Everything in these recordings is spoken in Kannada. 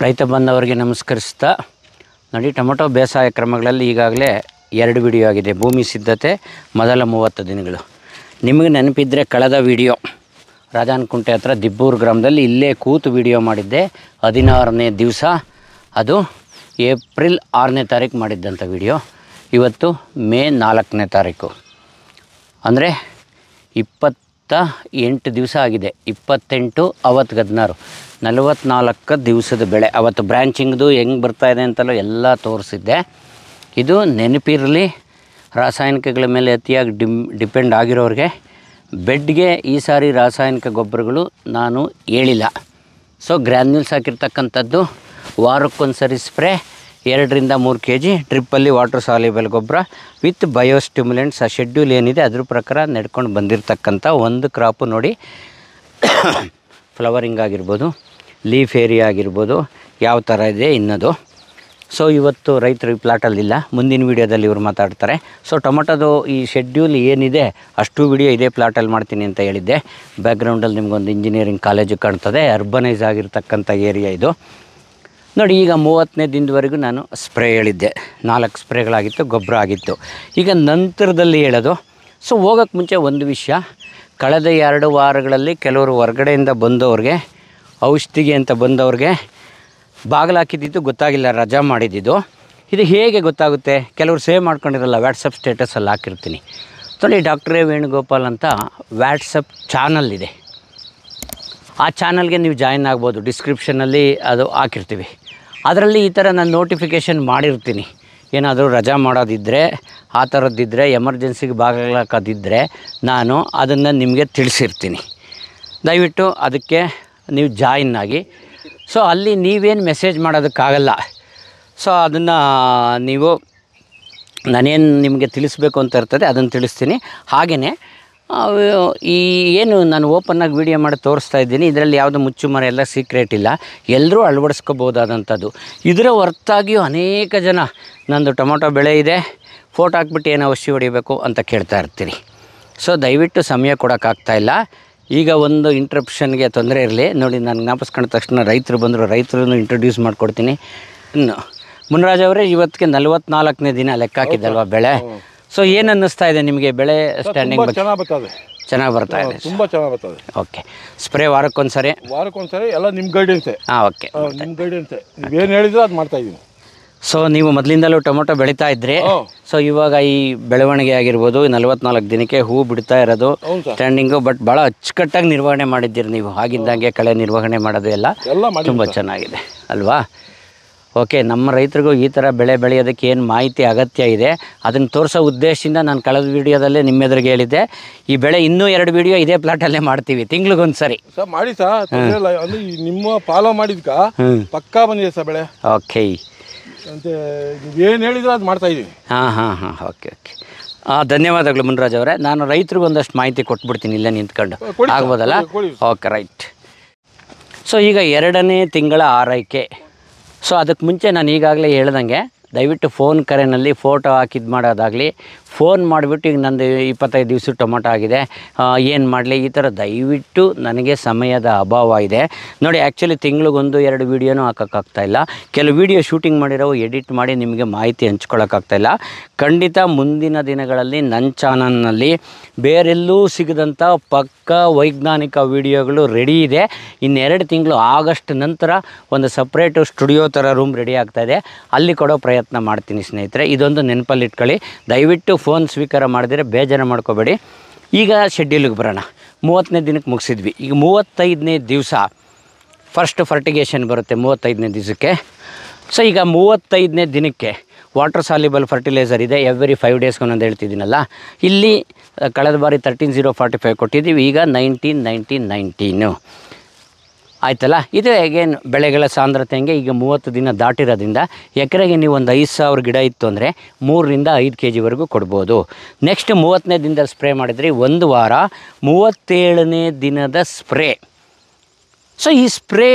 ರೈತ ಬಂದವರಿಗೆ ನಮಸ್ಕರಿಸ್ತಾ ನೋಡಿ, ಟೊಮೊಟೊ ಬೇಸಾಯ ಕ್ರಮಗಳಲ್ಲಿ ಈಗಾಗಲೇ 2 ವಿಡಿಯೋ ಆಗಿದೆ. ಭೂಮಿ ಸಿದ್ಧತೆ ಮೊದಲ 30 ದಿನಗಳು. ನಿಮಗೆ ನೆನಪಿದ್ದರೆ ಕಳೆದ ವಿಡಿಯೋ ರಾಜಾನಕುಂಟೆ ಹತ್ರ ದಿಬ್ಬೂರು ಗ್ರಾಮದಲ್ಲಿ ಇಲ್ಲೇ ಕೂತು ವಿಡಿಯೋ ಮಾಡಿದ್ದೆ. 16ನೇ ದಿವಸ, ಅದು ಏಪ್ರಿಲ್ 6ನೇ ತಾರೀಕು ಮಾಡಿದ್ದಂಥ ವಿಡಿಯೋ. ಇವತ್ತು ಮೇ 4ನೇ ತಾರೀಕು, ಅಂದರೆ 28 ದಿವಸ ಆಗಿದೆ. 28 ಅವತ್ತಿಗೆ 16, 44 ದಿವಸದ ಬೆಳೆ. ಅವತ್ತು ಬ್ರ್ಯಾಂಚಿಂಗ್ದು ಹೆಂಗೆ ಬರ್ತಾಯಿದೆ ಅಂತಲೂ ಎಲ್ಲ ತೋರಿಸಿದ್ದೆ. ಇದು ನೆನಪಿರಲಿ, ರಾಸಾಯನಿಕಗಳ ಮೇಲೆ ಅತಿಯಾಗಿ ಡಿಪೆಂಡ್ ಆಗಿರೋರಿಗೆ ಬೆಡ್ಗೆ ಈ ಸಾರಿ ರಾಸಾಯನಿಕ ಗೊಬ್ಬರಗಳು ನಾನು ಹೇಳಿಲ್ಲ. ಸೊ ಗ್ರ್ಯಾನ್ಯೂಲ್ಸ್ ಹಾಕಿರ್ತಕ್ಕಂಥದ್ದು, ವಾರಕ್ಕೊಂದು ಸರಿ ಸ್ಪ್ರೇ, 2 ರಿಂದ 3 kg ಡ್ರಿಪ್ಪಲ್ಲಿ ವಾಟರ್ ಸಾಲ್ಯುಬಲ್ ಗೊಬ್ಬರ ವಿತ್ ಬಯೋಸ್ಟಿಮ್ಯುಲೆಂಟ್ಸ್. ಆ ಶೆಡ್ಯೂಲ್ ಏನಿದೆ ಅದ್ರ ಪ್ರಕಾರ ನಡ್ಕೊಂಡು ಬಂದಿರತಕ್ಕಂಥ ಒಂದು ಕ್ರಾಪು ನೋಡಿ. ಫ್ಲವರಿಂಗ್ ಆಗಿರ್ಬೋದು, ಲೀಫ್ ಏರಿಯಾ ಆಗಿರ್ಬೋದು, ಯಾವ ಥರ ಇದೆ ಇನ್ನದು. ಸೊ ಇವತ್ತು ರೈತರು ಈ ಪ್ಲಾಟಲ್ಲಿಲ್ಲ, ಮುಂದಿನ ವೀಡಿಯೋದಲ್ಲಿ ಇವರು ಮಾತಾಡ್ತಾರೆ. ಸೊ ಟೊಮೊಟೊದು ಈ ಶೆಡ್ಯೂಲ್ ಏನಿದೆ ಅಷ್ಟು ವಿಡಿಯೋ ಇದೇ ಪ್ಲಾಟಲ್ಲಿ ಮಾಡ್ತೀನಿ ಅಂತ ಹೇಳಿದ್ದೆ. ಬ್ಯಾಕ್ಗ್ರೌಂಡಲ್ಲಿ ನಿಮಗೊಂದು ಇಂಜಿನಿಯರಿಂಗ್ ಕಾಲೇಜು ಕಾಣ್ತದೆ, ಅರ್ಬನೈಸ್ ಆಗಿರ್ತಕ್ಕಂಥ ಏರಿಯಾ ಇದು ನೋಡಿ. ಈಗ 30ನೇ ದಿನದವರೆಗೂ ನಾನು ಸ್ಪ್ರೇ ಹೇಳಿದ್ದೆ, 4 ಸ್ಪ್ರೇಗಳಾಗಿತ್ತು, ಗೊಬ್ಬರ ಆಗಿತ್ತು. ಈಗ ನಂತರದಲ್ಲಿ ಹೇಳೋದು. ಸೊ ಹೋಗೋಕ್ಕೆ ಮುಂಚೆ ಒಂದು ವಿಷಯ, ಕಳೆದ 2 ವಾರಗಳಲ್ಲಿ ಕೆಲವರು ಹೊರಗಡೆಯಿಂದ ಬಂದವ್ರಿಗೆ, ಔಷಧಿಗೆ ಅಂತ ಬಂದವ್ರಿಗೆ ಬಾಗಿಲು ಹಾಕಿದ್ದಿದ್ದು ಗೊತ್ತಾಗಿಲ್ಲ, ರಜಾ ಮಾಡಿದ್ದಿದ್ದು. ಇದು ಹೇಗೆ ಗೊತ್ತಾಗುತ್ತೆ? ಕೆಲವರು ಸೇವ್ ಮಾಡ್ಕೊಂಡಿರಲ್ಲ, ವಾಟ್ಸಪ್ ಸ್ಟೇಟಸಲ್ಲಿ ಹಾಕಿರ್ತೀನಿ. ನೋಡಿ, ಡಾಕ್ಟರ್ ಎ ವೇಣುಗೋಪಾಲ್ ಅಂತ ವಾಟ್ಸಪ್ ಚಾನಲ್ ಇದೆ. ಆ ಚಾನಲ್ಗೆ ನೀವು ಜಾಯಿನ್ ಆಗ್ಬೋದು, ಡಿಸ್ಕ್ರಿಪ್ಷನಲ್ಲಿ ಅದು ಹಾಕಿರ್ತೀವಿ. ಅದರಲ್ಲಿ ಈ ಥರ ನಾನು ನೋಟಿಫಿಕೇಷನ್ ಮಾಡಿರ್ತೀನಿ. ಏನಾದರೂ ರಜಾ ಮಾಡೋದಿದ್ದರೆ, ಆ ಥರದ್ದಿದ್ದರೆ, ಎಮರ್ಜೆನ್ಸಿಗೆ ಬಾಗಿಲಾಕೋದಿದ್ದರೆ ನಾನು ಅದನ್ನು ನಿಮಗೆ ತಿಳಿಸಿರ್ತೀನಿ. ದಯವಿಟ್ಟು ಅದಕ್ಕೆ ನೀವು ಜಾಯಿನ್ ಆಗಿ. ಸೊ ಅಲ್ಲಿ ನೀವೇನು ಮೆಸೇಜ್ ಮಾಡೋದಕ್ಕಾಗಲ್ಲ. ಸೊ ಅದನ್ನು ನೀವು ನಾನೇನು ನಿಮಗೆ ತಿಳಿಸ್ಬೇಕು ಅಂತ ಇರ್ತದೆ ಅದನ್ನು ತಿಳಿಸ್ತೀನಿ. ಹಾಗೆಯೇ ಈ ಏನು ನಾನು ಓಪನ್ನಾಗಿ ವೀಡಿಯೋ ಮಾಡಿ ತೋರಿಸ್ತಾ ಇದ್ದೀನಿ, ಇದರಲ್ಲಿ ಯಾವುದೋ ಮುಚ್ಚುಮರೆ ಎಲ್ಲ ಸೀಕ್ರೆಟ್ ಇಲ್ಲ, ಎಲ್ಲರೂ ಅಳವಡಿಸ್ಕೋಬೋದಾದಂಥದ್ದು. ಇದರ ಹೊರತಾಗಿಯೂ ಅನೇಕ ಜನ ನಂದು ಟೊಮೊಟೊ ಬೆಳೆ ಇದೆ, ಫೋಟೋ ಹಾಕ್ಬಿಟ್ಟು ಏನು ಔಷಧಿ ಹೊಡಿಬೇಕು ಅಂತ ಕೇಳ್ತಾ ಇರ್ತೀರಿ. ಸೊ ದಯವಿಟ್ಟು ಸಮಯ ಕೊಡೋಕ್ಕಾಗ್ತಾಯಿಲ್ಲ. ಈಗ ಒಂದು ಇಂಟ್ರಪ್ಷನ್ಗೆ ತೊಂದರೆ ಇರಲಿ. ನೋಡಿ, ನಾನು ಜ್ಞಾಪಿಸ್ಕೊಂಡ ತಕ್ಷಣ ರೈತರು ಬಂದರು, ರೈತರನ್ನು ಇಂಟ್ರೊಡ್ಯೂಸ್ ಮಾಡ್ಕೊಡ್ತೀನಿ. ಇನ್ನು ಮುನ್ರಾಜ್ ಅವರೇ, ಇವತ್ತಿಗೆ 44ನೇ ದಿನ ಲೆಕ್ಕ ಹಾಕಿದ್ದಲ್ವ ಬೆಳೆ. ಸೊ ಏನು ಅನ್ನಿಸ್ತಾ ಇದೆ ನಿಮಗೆ ಬೆಳೆ ಸ್ಟ್ಯಾಂಡಿಂಗ್? ಚೆನ್ನಾಗಿ ಬರ್ತಾ ಇದೆ, ತುಂಬ ಚೆನ್ನಾಗಿ ಬರ್ತದೆ. ಓಕೆ. ಸ್ಪ್ರೇ ವಾರಕ್ಕೊಂದ್ಸರಿ ಎಲ್ಲ ನಿಮ್ಮ ಗೈಡೆನ್ಸೇ. ಹಾಂ, ಓಕೆ, ನಿಮ್ಮ ಗೈಡೆನ್ಸೇ. ನೀವೇನು ಹೇಳಿದ್ರು ಅದು ಮಾಡ್ತಾ ಇದ್ದೀನಿ. ಸೊ ನೀವು ಮೊದಲಿಂದಲೂ ಟೊಮೊಟೊ ಬೆಳೀತಾ ಇದ್ರಿ. ಸೊ ಇವಾಗ ಈ ಬೆಳವಣಿಗೆ ಆಗಿರ್ಬೋದು, 44 ದಿನಕ್ಕೆ ಹೂ ಬಿಡ್ತಾ ಇರೋದು ಸ್ಟ್ಯಾಂಡಿಂಗು, ಬಟ್ ಭಾಳ ಅಚ್ಚುಕಟ್ಟಾಗಿ ನಿರ್ವಹಣೆ ಮಾಡಿದ್ದೀರಿ ನೀವು. ಆಗಿಂದಾಗೆ ಕಳೆ ನಿರ್ವಹಣೆ ಮಾಡೋದು ಎಲ್ಲ ತುಂಬ ಚೆನ್ನಾಗಿದೆ ಅಲ್ವಾ? ಓಕೆ. ನಮ್ಮ ರೈತರಿಗೂ ಈ ಥರ ಬೆಳೆ ಬೆಳೆಯೋದಕ್ಕೆ ಏನು ಮಾಹಿತಿ ಅಗತ್ಯ ಇದೆ ಅದನ್ನು ತೋರಿಸೋ ಉದ್ದೇಶದಿಂದ ನಾನು ಕಳೆದ ವೀಡಿಯೋದಲ್ಲೇ ನಿಮ್ಮ ಎದುರಿಗೆ ಹೇಳಿದ್ದೆ, ಈ ಬೆಳೆ ಇನ್ನೂ 2 ವೀಡಿಯೋ ಇದೇ ಪ್ಲಾಟಲ್ಲೇ ಮಾಡ್ತೀವಿ, ತಿಂಗ್ಳಿಗೊಂದು ಸರಿ. ಸರ್ ಮಾಡಿ ಸರ್, ಅಂದರೆ ನಿಮ್ಮ ಫಾಲೋ ಮಾಡಿದ್ಕ ಪಕ್ಕಾ ಬಂದಿದೆ ಸರ್ ಬೆಳೆ. ಓಕೆ. ಅಂತ ನೀವೇನು ಹೇಳಿದ್ರು ಅದು ಮಾಡ್ತಾ ಇದ್ದೀವಿ. ಹಾಂ, ಓಕೆ. ಧನ್ಯವಾದಗಳು ಮುನ್ರಾಜ್ ಅವರೇ. ನಾನು ರೈತರಿಗೆ ಒಂದಷ್ಟು ಮಾಹಿತಿ ಕೊಟ್ಬಿಡ್ತೀನಿ ಇಲ್ಲೇ ನಿಂತ್ಕೊಂಡು, ಆಗ್ಬೋದಲ್ಲ? Okay, right. ಸೊ ಈಗ 2ನೇ ತಿಂಗಳ ಆರೈಕೆ. ಸೊ ಅದಕ್ಕೆ ಮುಂಚೆ ನಾನು ಈಗಾಗಲೇ ಹೇಳ್ದಂಗೆ, ದಯವಿಟ್ಟು ಫೋನ್ ಕರೆನಲ್ಲಿ ಫೋಟೋ ಹಾಕಿದ್ದು ಮಾಡೋದಾಗಲಿ, ಫೋನ್ ಮಾಡಿಬಿಟ್ಟು ಈಗ ನಂದು 25 ದಿವಸ ಟೊಮೊಟೊ ಆಗಿದೆ, ಏನು ಮಾಡಲಿ, ಈ ಥರ ದಯವಿಟ್ಟು ನನಗೆ ಸಮಯದ ಅಭಾವ ಇದೆ. ನೋಡಿ, ಆ್ಯಕ್ಚುಲಿ ತಿಂಗಳಿಗೊಂದು 2 ವೀಡಿಯೋನೂ ಹಾಕೋಕ್ಕಾಗ್ತಾಯಿಲ್ಲ. ಕೆಲವು ವೀಡಿಯೋ ಶೂಟಿಂಗ್ ಮಾಡಿರೋ ಎಡಿಟ್ ಮಾಡಿ ನಿಮಗೆ ಮಾಹಿತಿ ಹಂಚ್ಕೊಳ್ಳೋಕ್ಕಾಗ್ತಾಯಿಲ್ಲ. ಖಂಡಿತ ಮುಂದಿನ ದಿನಗಳಲ್ಲಿ ನನ್ನ ಚಾನಲ್ನಲ್ಲಿ ಬೇರೆಲ್ಲೂ ಸಿಗದಂಥ ಪಕ್ಕಾ ವೈಜ್ಞಾನಿಕ ವೀಡಿಯೋಗಳು ರೆಡಿ ಇದೆ. ಇನ್ನು 2 ತಿಂಗಳು ಆಗಸ್ಟ್ ನಂತರ ಒಂದು ಸಪ್ರೇಟು ಸ್ಟುಡಿಯೋ ಥರ ರೂಮ್ ರೆಡಿ ಆಗ್ತಾಯಿದೆ, ಅಲ್ಲಿ ಕೊಡೋ ಪ್ರಯತ್ನ ಮಾಡ್ತೀನಿ ಸ್ನೇಹಿತರೆ. ಇದೊಂದು ನೆನಪಲ್ಲಿ ಇಟ್ಕೊಳ್ಳಿ. ದಯವಿಟ್ಟು ಫೋನ್ ಸ್ವೀಕಾರ ಮಾಡಿದರೆ ಬೇಜಾರು ಮಾಡ್ಕೋಬೇಡಿ. ಈಗ ಶೆಡ್ಯೂಲಿಗೆ ಬರೋಣ. 30ನೇ ದಿನಕ್ಕೆ ಮುಗಿಸಿದ್ವಿ. ಈಗ 35ನೇ ದಿವಸ ಫಸ್ಟ್ ಫರ್ಟಿಗೇಷನ್ ಬರುತ್ತೆ 35ನೇ ದಿವಸಕ್ಕೆ. ಸೊ ಈಗ 35ನೇ ದಿನಕ್ಕೆ ವಾಟರ್ ಸಾಲ್ಯುಬಲ್ ಫರ್ಟಿಲೈಸರ್ ಇದೆ, ಎವ್ರಿ 5 ಡೇಸ್ಗೆ ಒಂದೊಂದು ಹೇಳ್ತಿದ್ದೀನಲ್ಲ. ಇಲ್ಲಿ ಕಳೆದ ಬಾರಿ 13,045 ಕೊಟ್ಟಿದ್ದೀವಿ, ಈಗ 19,19 ಆಯ್ತಲ್ಲ. ಇದು ಹೇಗೇನು ಬೆಳೆಗಳ ಸಾಂದ್ರತೆ ಹಂಗೆ ಈಗ 30 ದಿನ ದಾಟಿರೋದ್ರಿಂದ ಎಕರೆಗೆ ನೀವು ಒಂದು 5,000 ಗಿಡ ಇತ್ತು ಅಂದರೆ 3 ರಿಂದ 5 kgವರೆಗೂ ಕೊಡ್ಬೋದು. ನೆಕ್ಸ್ಟ್ 30ನೇ ದಿನದಲ್ಲಿ ಸ್ಪ್ರೇ ಮಾಡಿದ್ರಿ, 1 ವಾರ 37ನೇ ದಿನದ ಸ್ಪ್ರೇ. ಸೊ ಈ ಸ್ಪ್ರೇ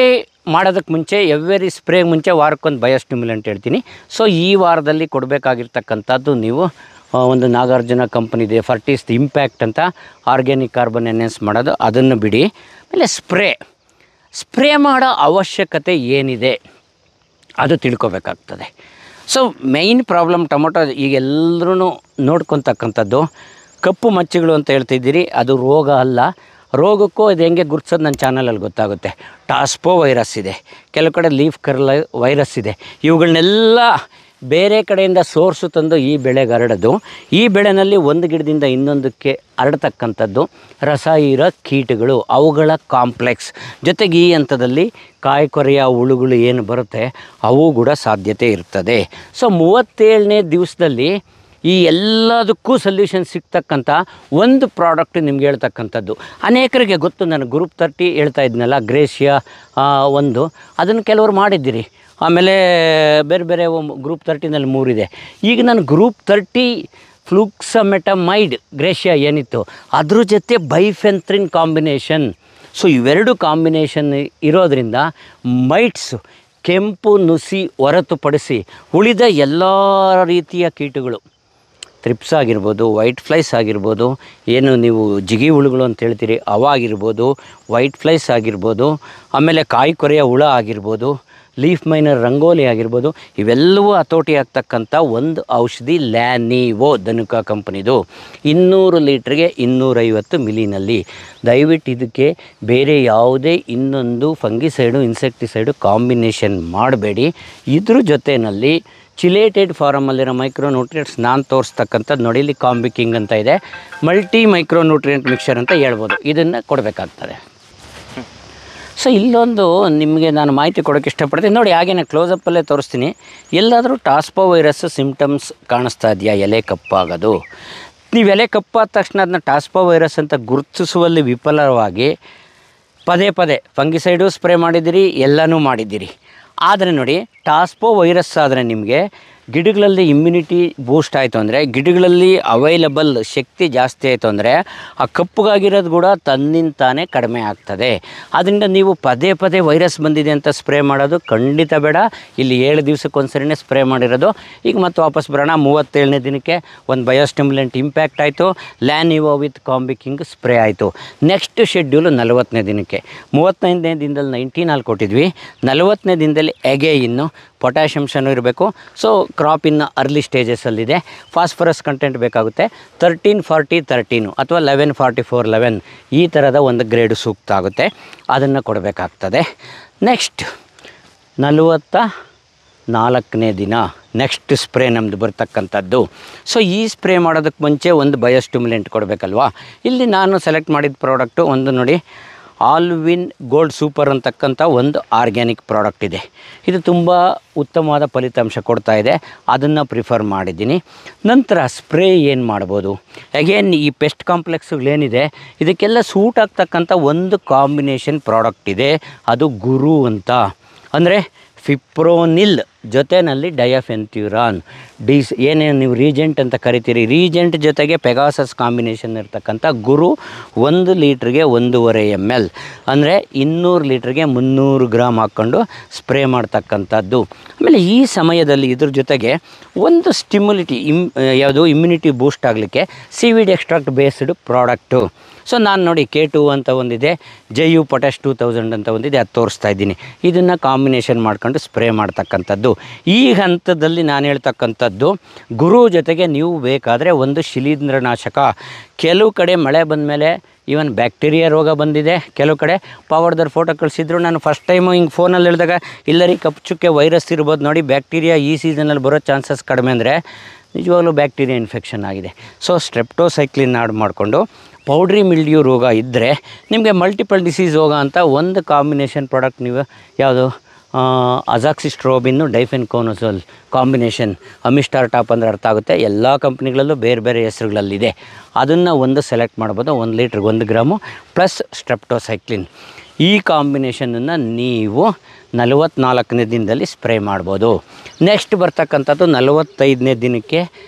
ಮಾಡೋದಕ್ಕೆ ಮುಂಚೆ, ಎವ್ರಿ ಸ್ಪ್ರೇಗೆ ಮುಂಚೆ ವಾರಕ್ಕೊಂದು ಬಯೋಸ್ಟಿಮ್ಯುಲೆಂಟ್ ಹೇಳ್ತೀನಿ. ಸೊ ಈ ವಾರದಲ್ಲಿ ಕೊಡಬೇಕಾಗಿರ್ತಕ್ಕಂಥದ್ದು ನೀವು ಒಂದು ನಾಗಾರ್ಜುನ ಕಂಪ್ನಿದೆ, ಫರ್ಟಿಸ್ ಇಂಪ್ಯಾಕ್ಟ್ ಅಂತ, ಆರ್ಗ್ಯಾನಿಕ್ ಕಾರ್ಬನ್ ಎನ್ಹೆನ್ಸ್ ಮಾಡೋದು, ಅದನ್ನು ಬಿಡಿ. ಆಮೇಲೆ ಸ್ಪ್ರೇ ಸ್ಪ್ರೇ ಮಾಡೋ ಅವಶ್ಯಕತೆ ಏನಿದೆ ಅದು ತಿಳ್ಕೊಬೇಕಾಗ್ತದೆ. ಸೊ ಮೇಯ್ನ್ ಪ್ರಾಬ್ಲಮ್ ಟೊಮೊಟೊ ಈಗ ಎಲ್ಲರೂ ನೋಡ್ಕೊತಕ್ಕಂಥದ್ದು ಕಪ್ಪು ಮಚ್ಚೆಗಳು ಅಂತ ಹೇಳ್ತಿದ್ದೀರಿ, ಅದು ರೋಗ ಅಲ್ಲ. ರೋಗಕ್ಕೂ ಅದು ಹೆಂಗೆ ಗುರ್ತಿಸೋದು ನನ್ನ ಚಾನಲಲ್ಲಿ ಗೊತ್ತಾಗುತ್ತೆ. ಟಾಸ್ಪೋ ವೈರಸ್ ಇದೆ, ಕೆಲವು ಕಡೆ ಲೀಫ್ ಕರ್ಲ್ ವೈರಸ್ ಇದೆ. ಇವುಗಳನ್ನೆಲ್ಲ ಬೇರೆ ಕಡೆಯಿಂದ ಸೋರ್ಸು ತಂದು ಈ ಬೆಳೆಗೆ ಹರಡೋದು. ಈ ಬೆಳೆನಲ್ಲಿ ಒಂದು ಗಿಡದಿಂದ ಇನ್ನೊಂದಕ್ಕೆ ಹರಡ್ತಕ್ಕಂಥದ್ದು ರಸಾಯನ ಕೀಟಗಳು, ಅವುಗಳ ಕಾಂಪ್ಲೆಕ್ಸ್. ಜೊತೆಗೆ ಈ ಹಂತದಲ್ಲಿ ಕಾಯಿ ಕೊರೆಯ ಹುಳುಗಳು ಏನು ಬರುತ್ತೆ ಅವು ಕೂಡ ಸಾಧ್ಯತೆ ಇರ್ತದೆ. ಸೊ 37ನೇ ದಿವಸದಲ್ಲಿ ಈ ಎಲ್ಲದಕ್ಕೂ ಸೊಲ್ಯೂಷನ್ ಸಿಗ್ತಕ್ಕಂಥ ಒಂದು ಪ್ರಾಡಕ್ಟ್ ನಿಮ್ಗೆ ಹೇಳ್ತಕ್ಕಂಥದ್ದು. ಅನೇಕರಿಗೆ ಗೊತ್ತು, ನಾನು ಗ್ರೂಪ್ 30 ಹೇಳ್ತಾ ಇದ್ನಲ್ಲ, ಗ್ರೇಷಿಯಾ ಒಂದು, ಅದನ್ನು ಕೆಲವರು ಮಾಡಿದ್ದೀರಿ. ಆಮೇಲೆ ಬೇರೆ ಬೇರೆ ಗ್ರೂಪ್ 30ನಲ್ಲಿ 3 ಇದೆ. ಈಗ ನಾನು ಗ್ರೂಪ್ 30 ಫ್ಲೂಕ್ಸಮೆಟಮೈಡ್ ಗ್ರೇಷಿಯಾ ಏನಿತ್ತು ಅದ್ರ ಜೊತೆ ಬೈಫೆಂಥ್ರಿನ್ ಕಾಂಬಿನೇಷನ್. ಸೊ ಇವೆರಡು ಕಾಂಬಿನೇಷನ್ ಇರೋದರಿಂದ ಮೈಟ್ಸ್, ಕೆಂಪು ನುಸಿ ಹೊರತುಪಡಿಸಿ ಉಳಿದ ಎಲ್ಲ ರೀತಿಯ ಕೀಟಗಳು, ಥ್ರಿಪ್ಸ್ ಆಗಿರ್ಬೋದು, ವೈಟ್ ಫ್ಲೈಸ್ ಆಗಿರ್ಬೋದು, ಏನು ನೀವು ಜಿಗಿ ಹುಳುಗಳು ಅಂತ ಹೇಳ್ತೀರಿ ಅವಾಗಿರ್ಬೋದು, ವೈಟ್ ಫ್ಲೈಸ್ ಆಗಿರ್ಬೋದು, ಆಮೇಲೆ ಕಾಯಿ ಕೊರೆಯ ಹುಳ ಆಗಿರ್ಬೋದು, ಲೀಫ್ ಮೈನರ್ ರಂಗೋಲಿ ಆಗಿರ್ಬೋದು, ಇವೆಲ್ಲವೂ ಹತೋಟಿ ಆಗ್ತಕ್ಕಂಥ ಒಂದು ಔಷಧಿ ಲ್ಯಾನಿವೋ ಧನುಕಾ ಕಂಪ್ನಿದು. 200 ಲೀಟ್ರಿಗೆ 250 ಮಿಲಿನಲ್ಲಿ. ದಯವಿಟ್ಟು ಇದಕ್ಕೆ ಬೇರೆ ಯಾವುದೇ ಇನ್ನೊಂದು ಫಂಗಿಸೈಡು ಇನ್ಸೆಕ್ಟಿಸೈಡು ಕಾಂಬಿನೇಷನ್ ಮಾಡಬೇಡಿ. ಇದ್ರ ಜೊತೆಯಲ್ಲಿ ಚಿಲೇಟೆಡ್ ಫಾರಮಲ್ಲಿರೋ ಮೈಕ್ರೋನ್ಯೂಟ್ರಿಯೆಂಟ್ಸ್ ನಾನು ತೋರಿಸ್ತಕ್ಕಂಥದ್ದು ನೋಡಿ, ಇಲ್ಲಿ ಕಾಂಬಿಕಿಂಗ್ ಅಂತ ಇದೆ, ಮಲ್ಟಿ ಮೈಕ್ರೋನ್ಯೂಟ್ರಿಯೆಂಟ್ ಮಿಕ್ಸರ್ ಅಂತ ಹೇಳ್ಬೋದು, ಇದನ್ನು ಕೊಡಬೇಕಾಗ್ತದೆ. ಸೊ ಇಲ್ಲೊಂದು ನಿಮಗೆ ನಾನು ಮಾಹಿತಿ ಕೊಡೋಕ್ಕೆ ಇಷ್ಟಪಡ್ತೀನಿ ನೋಡಿ, ಹಾಗೇನೆ ಕ್ಲೋಸಪ್ಪಲ್ಲೇ ತೋರಿಸ್ತೀನಿ. ಎಲ್ಲಾದರೂ ಟಾಸ್ಪೋ ವೈರಸ್ ಸಿಮ್ಟಮ್ಸ್ ಕಾಣಿಸ್ತಾ ಇದೆಯಾ ಎಲೆ ಕಪ್ಪಾಗೋದು? ನೀವು ಎಲೆ ಕಪ್ಪಾದ ತಕ್ಷಣ ಅದನ್ನ ಟಾಸ್ಪೋ ವೈರಸ್ ಅಂತ ಗುರುತಿಸುವಲ್ಲಿ ವಿಫಲವಾಗಿ ಪದೇ ಪದೇ ಫಂಗಿಸೈಡು ಸ್ಪ್ರೇ ಮಾಡಿದ್ದೀರಿ, ಎಲ್ಲನೂ ಮಾಡಿದ್ದೀರಿ. ಆದರೆ ನೋಡಿ, ಟಾಸ್ಪೋ ವೈರಸ್ ಆದರೆ ನಿಮಗೆ ಗಿಡಗಳಲ್ಲಿ ಇಮ್ಯುನಿಟಿ ಬೂಸ್ಟ್ ಆಯಿತು ಅಂದರೆ, ಗಿಡಗಳಲ್ಲಿ ಅವೈಲಬಲ್ ಶಕ್ತಿ ಜಾಸ್ತಿ ಆಯಿತು ಅಂದರೆ ಆ ಕಪ್ಪುಗಾಗಿರೋದು ಕೂಡ ತನ್ನಿಂತಾನೇ ಕಡಿಮೆ ಆಗ್ತದೆ. ಆದ್ದರಿಂದ ನೀವು ಪದೇ ಪದೇ ವೈರಸ್ ಬಂದಿದೆ ಅಂತ ಸ್ಪ್ರೇ ಮಾಡೋದು ಖಂಡಿತ ಬೇಡ. ಇಲ್ಲಿ 7 ದಿವಸಕ್ಕೊಂದ್ಸರಿನೇ ಸ್ಪ್ರೇ ಮಾಡಿರೋದು. ಈಗ ಮತ್ತೆ ವಾಪಸ್ ಬರೋಣ. 37ನೇ ದಿನಕ್ಕೆ ಒಂದು ಬಯೋಸ್ಟಿಮ್ಯುಲೆಂಟ್ ಇಂಪ್ಯಾಕ್ಟ್ ಆಯಿತು, ಲ್ಯಾನಿವೋ ವಿತ್ ಕಾಂಬಿಕಿಂಗ್ ಸ್ಪ್ರೇ ಆಯಿತು. ನೆಕ್ಸ್ಟ್ ಶೆಡ್ಯೂಲು 40ನೇ ದಿನಕ್ಕೆ. 35ನೇ ದಿನದಲ್ಲಿ 19 ಕೊಟ್ಟಿದ್ವಿ, 40ನೇ ದಿನದಲ್ಲಿ ಇನ್ನು ಪೊಟ್ಯಾಷಿಯಮ್ಸನ್ನು ಇರಬೇಕು. ಸೊ ಕ್ರಾಪ್ ಇನ್ನು ಅರ್ಲಿ ಸ್ಟೇಜಸಲ್ಲಿದೆ. ಫಾಸ್ಫರಸ್ ಕಂಟೆಂಟ್ ಬೇಕಾಗುತ್ತೆ. 13-40-13 ಅಥವಾ 11-44-11 ಈ ಥರದ ಒಂದು ಗ್ರೇಡು ಸೂಕ್ತ ಆಗುತ್ತೆ, ಅದನ್ನು ಕೊಡಬೇಕಾಗ್ತದೆ. ನೆಕ್ಸ್ಟ್ 44ನೇ ದಿನ ನೆಕ್ಸ್ಟ್ ಸ್ಪ್ರೇ ನಮ್ಮದು ಬರ್ತಕ್ಕಂಥದ್ದು. ಸೊ ಈ ಸ್ಪ್ರೇ ಮಾಡೋದಕ್ಕೆ ಮುಂಚೆ ಒಂದು ಬಯೋಸ್ಟಿಮ್ಯುಲೆಂಟ್ ಕೊಡಬೇಕಲ್ವಾ. ಇಲ್ಲಿ ನಾನು ಸೆಲೆಕ್ಟ್ ಮಾಡಿದ ಪ್ರಾಡಕ್ಟು ಒಂದು ನೋಡಿ, ಆಲ್ವಿನ್ ಗೋಲ್ಡ್ ಸೂಪರ್ ಅಂತಕ್ಕಂಥ ಒಂದು ಆರ್ಗ್ಯಾನಿಕ್ ಪ್ರಾಡಕ್ಟ್ ಇದೆ. ಇದು ತುಂಬ ಉತ್ತಮವಾದ ಫಲಿತಾಂಶ ಕೊಡ್ತಾ ಇದೆ, ಅದನ್ನು ಪ್ರಿಫರ್ ಮಾಡಿದ್ದೀನಿ. ನಂತರ ಸ್ಪ್ರೇ ಏನು ಮಾಡ್ಬೋದು, ಅಗೇನ್ ಈ ಪೆಸ್ಟ್ ಕಾಂಪ್ಲೆಕ್ಸ್ಗಳೇನಿದೆ ಇದಕ್ಕೆಲ್ಲ ಸೂಟ್ ಆಗ್ತಕ್ಕಂಥ ಒಂದು ಕಾಂಬಿನೇಷನ್ ಪ್ರಾಡಕ್ಟ್ ಇದೆ, ಅದು ಗುರು ಅಂತ. ಅಂದರೆ ಫಿಪ್ರೋನಿಲ್ ಜೊತೆಯಲ್ಲಿ ಡಯಾಫೆನ್ಥ್ಯೂರಾನ್ ಏನೇನು ನೀವು ರೀಜೆಂಟ್ ಅಂತ ಕರಿತೀರಿ, ರೀಜೆಂಟ್ ಜೊತೆಗೆ ಪೆಗಾಸಸ್ ಕಾಂಬಿನೇಷನ್ ಇರ್ತಕ್ಕಂಥ ಗುರು 1 ಲೀಟ್ರಿಗೆ 1.5 ml, ಅಂದರೆ 200 ಲೀಟ್ರಿಗೆ 300 ಗ್ರಾಮ್ ಹಾಕ್ಕೊಂಡು ಸ್ಪ್ರೇ ಮಾಡ್ತಕ್ಕಂಥದ್ದು. ಆಮೇಲೆ ಈ ಸಮಯದಲ್ಲಿ ಇದ್ರ ಜೊತೆಗೆ ಒಂದು ಸ್ಟಿಮ್ಯುಲಿಟಿ ಯಾವುದು ಇಮ್ಯುನಿಟಿ ಬೂಸ್ಟ್ ಆಗಲಿಕ್ಕೆ seaweed extract based product. So ನಾನು ನೋಡಿ K2 ಅಂತ ಒಂದಿದೆ, JU ಪೊಟ್ಯಾಶ್ 2000 ಅಂತ ಒಂದಿದೆ, ಅದು ತೋರಿಸ್ತಾ ಇದ್ದೀನಿ. ಇದನ್ನು ಕಾಂಬಿನೇಷನ್ ಮಾಡ್ಕೊಂಡು ಸ್ಪ್ರೇ ಮಾಡ್ತಕ್ಕಂಥದ್ದು. ಈ ಹಂತದಲ್ಲಿ ನಾನು ಹೇಳ್ತಕ್ಕಂಥದ್ದು ಗುರು ಜೊತೆಗೆ ನೀವು ಬೇಕಾದರೆ ಒಂದು ಶಿಲೀಂಧ್ರನಾಶಕ. ಕೆಲವು ಕಡೆ ಮಳೆ ಬಂದ ಮೇಲೆ ಈವನ್ ಬ್ಯಾಕ್ಟೀರಿಯಾ ರೋಗ ಬಂದಿದೆ, ಕೆಲವು ಕಡೆ ಪಾವಡ್ದವ್ರು ಫೋಟೋ ಕಳಿಸಿದ್ರು. ನಾನು ಫಸ್ಟ್ ಟೈಮು ಹಿಂಗೆ ಫೋನಲ್ಲಿ ಹೇಳಿದಾಗ ಇಲ್ಲರಿ ಕಪ್ಪು ಚುಕ್ಕೆ ವೈರಸ್ ಇರ್ಬೋದು ನೋಡಿ, ಬ್ಯಾಕ್ಟೀರಿಯಾ ಈ ಸೀಸನಲ್ಲಿ ಬರೋ ಚಾನ್ಸಸ್ ಕಡಿಮೆ ಅಂದರೆ ನಿಜವಾಗ್ಲೂ ಬ್ಯಾಕ್ಟೀರಿಯಾ ಇನ್ಫೆಕ್ಷನ್ ಆಗಿದೆ. ಸೊ ಸ್ಟ್ರೆಪ್ಟೋಸೈಕ್ಲಿನ್ ಆಡ್ ಮಾಡಿಕೊಂಡು, ಪೌಡ್ರಿ ಮಿಲ್ಡ್ಯೂ ರೋಗ ಇದ್ದರೆ ನಿಮಗೆ ಮಲ್ಟಿಪಲ್ ಡಿಸೀಸ್ ರೋಗ ಅಂತ ಒಂದು ಕಾಂಬಿನೇಷನ್ ಪ್ರಾಡಕ್ಟ್, ನೀವು ಯಾವುದು ಅಜಾಕ್ಸಿಸ್ಟ್ರೋಬಿನ್ನು ಡೈಫೆನ್ಕೋನೋಸೋಲ್ ಕಾಂಬಿನೇಷನ್, ಅಮಿಸ್ಟಾರ್ ಟಾಪ್ ಅಂದರೆ ಅರ್ಥ ಆಗುತ್ತೆ. ಎಲ್ಲ ಕಂಪ್ನಿಗಳಲ್ಲೂ ಬೇರೆ ಬೇರೆ ಹೆಸರುಗಳಲ್ಲಿದೆ, ಅದನ್ನು ಒಂದು ಸೆಲೆಕ್ಟ್ ಮಾಡ್ಬೋದು. 1 ಲೀಟ್ರಿಗೆ 1 ಗ್ರಾಮು ಪ್ಲಸ್ ಸ್ಟ್ರೆಪ್ಟೋಸೈಕ್ಲಿನ್. ಈ ಕಾಂಬಿನೇಷನನ್ನು ನೀವು 44ನೇ ದಿನದಲ್ಲಿ ಸ್ಪ್ರೇ ಮಾಡ್ಬೋದು. ನೆಕ್ಸ್ಟ್ ಬರ್ತಕ್ಕಂಥದ್ದು 45ನೇ ದಿನಕ್ಕೆ